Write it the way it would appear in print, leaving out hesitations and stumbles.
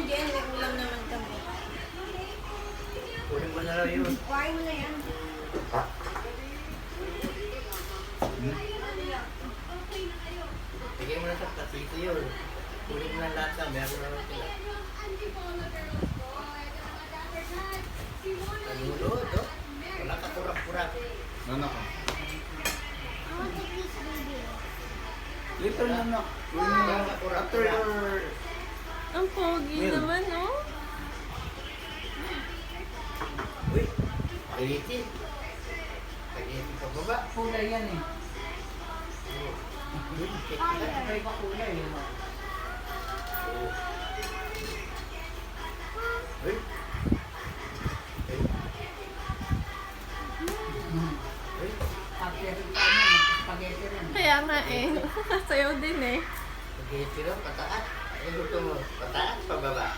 Jen, nag-ulam naman kami. Kunin mo na lang yun. Kuhain mo na yan. Bigay mo na sa platito yun. Kunin mo na lahat na. Meron na lang sila. Panulod, oh. Wala ka kurak-kurak. Ano ka? I want to kiss baby. Later na na. After your... Ang pogi Meron. naman, oh. Uy, pakitin. Pakitin pa baba. Kulay yan eh. Fire. Iba kulay eh. Uy. Uy. Uy. Spaghetti rin. Kaya nga eh. Sayaw din eh. Pakitin rin, pataas. Ay, gusto mo, pataas, pababa.